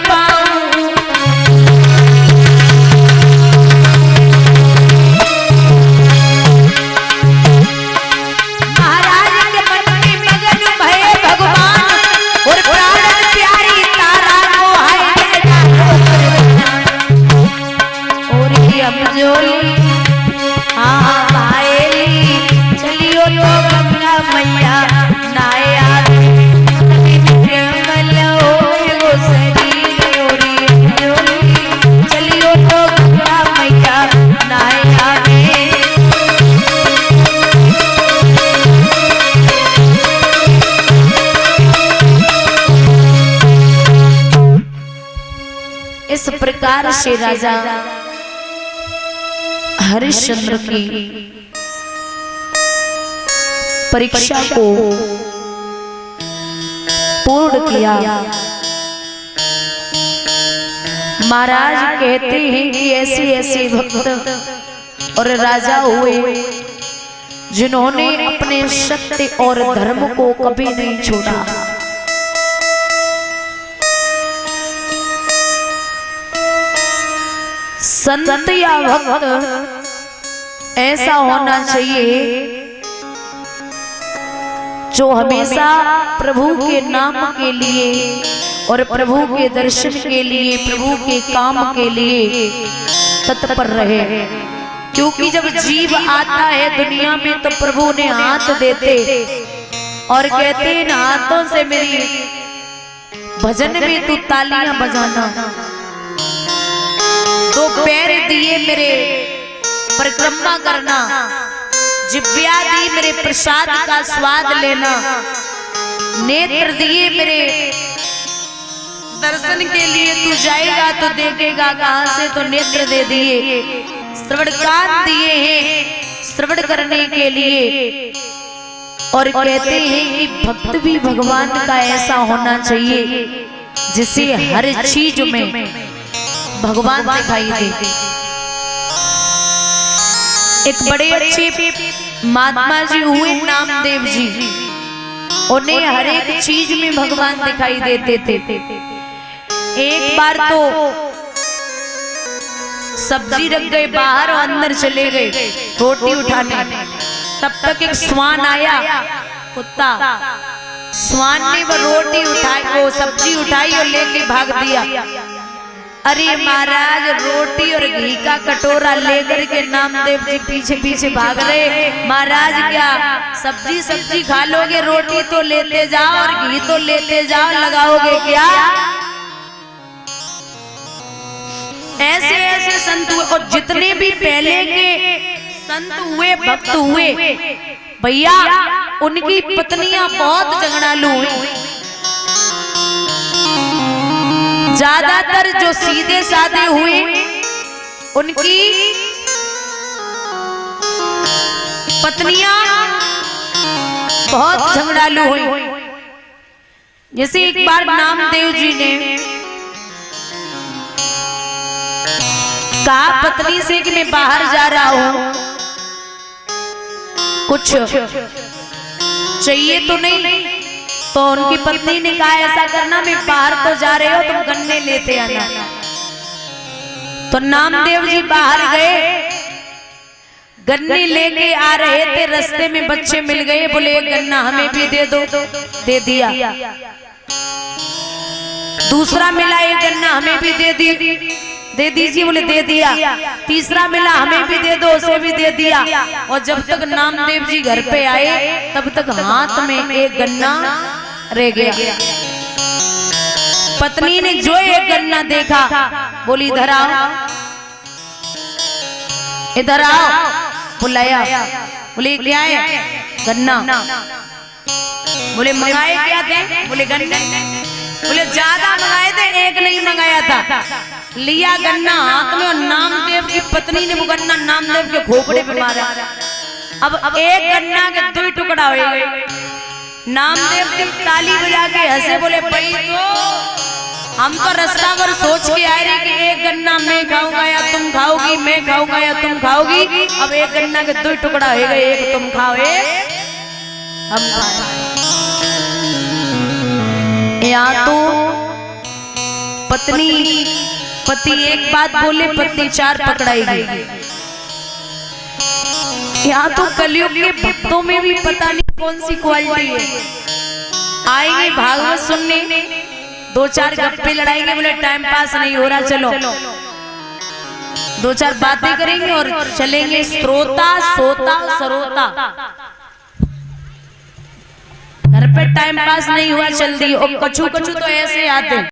पाऊं। महाराज के मन में मगन भय भगवान और प्राण प्यारी तारा को हाय और ये अमजोली हाँ भाई चलियो तो गंगा मैया नाया चलियो तो गंगा मैया नाया इस प्रकार से राजा हरिश्चंद्र की परीक्षा को पूर्ण किया। महाराज कहते हैं कि ऐसे ऐसे भक्त और राजा हुए जिन्होंने अपने सत्य और धर्म को कभी नहीं छोड़ा। संत या भक्त ऐसा होना चाहिए जो हमेशा प्रभु के नाम के लिए और प्रभु के दर्शन के लिए, प्रभु के काम के लिए तत्पर रहे। क्योंकि जब जीव आता है दुनिया में तो प्रभु ने हाथ देते और कहते इन हाथों से मेरी भजन में तू तालियां बजाना, दो पैर दिए मेरे परिक्रमा करना, जिब्या दी मेरे प्रसाद का स्वाद लेना, नेत्र दिए मेरे दर्शन के लिए तू जाएगा तो देखेगा कहां से, तो नेत्र दे दिए, श्रवण कान दिए हैं श्रवण करने के लिए। और कहते हैं कि भक्त भी भगवान का ऐसा होना चाहिए जिसे हर चीज में भगवान दिखाई दे। एक बड़े अच्छे महात्मा जी हुए नामदेव जी, उन्हें हर एक चीज में भगवान दिखाई देते थे। एक बार तो सब्जी रख गए बाहर और अंदर चले गए रोटी उठाने, तब तक एक स्वान आया, कुत्ता। स्वान ने वो रोटी उठाई, वो सब्जी उठाई और लेके भाग दिया। अरे महाराज रोटी और घी का कटोरा लेकर के नामदेव जी पीछे पीछे भाग रहे। महाराज क्या सब्जी सब्जी खा लोगे, रोटी तो लेते जाओ और घी तो लेते जाओ, लगाओगे क्या? ऐसे ऐसे संत हुए और जितने भी पहले के संत हुए भक्त हुए भैया, उनकी पत्नियां बहुत झगड़ालू हुई। ज्यादातर जो सीधे साधे हुए उनकी पत्नियां बहुत झगड़ालू हुई। जैसे एक बार नामदेव जी ने कहा पत्नी से कि मैं बाहर जा रहा हूं, कुछ चाहिए तो नहीं? तो उनकी पत्नी ने कहा ऐसा करना, मैं बाहर तो जा रहे हो, तुम गन्ने लेते आना। तो नामदेव जी बाहर गए, गन्ने लेके आ रहे थे, रास्ते में बच्चे मिल गए, बोले एक गन्ना हमें भी दे दो, दे दिया। दूसरा मिला एक गन्ना हमें भी दे दीजिए, बोले दे दिया। तीसरा मिला हमें भी दे दो, उसे भी दे दिया। और जब तक नामदेव जी घर पे आए तब तक हाथ में एक गन्ना रह गया। पत्नी ने जो एक गन्ना देखा बोली इधर आओ, इधर आओ, बुलाया। बोले क्या है? गन्ना। बोले मंगाए क्या थे? बोले गन्ने। बोले ज्यादा मंगाए थे, एक नहीं मंगाया था। लिया गन्ना हाथ में और नामदेव की पत्नी ने वो गन्ना नामदेव के खोपड़े पे मारा। अब एक गन्ना के दो टुकड़ा हो गए। नामदेव की ताली बजा के हंसे, बोले भाई तो हम तो रास्ता पर सोच के आए रहे कि एक गन्ना मैं खाऊंगा या तुम खाओगी, मैं खाऊंगा या तुम खाओगी। अब एक गन्ना के दो टुकड़ा हो गए, एक तुम खाओ एक हम खाए। या तो पति एक बात बोले, पत्नी 4 पकड़ाई गई। यहाँ तो कलयुग के भक्तों में भी पता नहीं कौन सी क्वालिटी है। आएंगे भागवत सुनने, 2-4 गप्पे लड़ाएंगे, बोले टाइम पास नहीं हो रहा, चलो 2-4 बातें करेंगे और चलेंगे। श्रोता सोता सरोता, घर पे टाइम पास नहीं हुआ चल दी। और कछु कछु तो ऐसे आते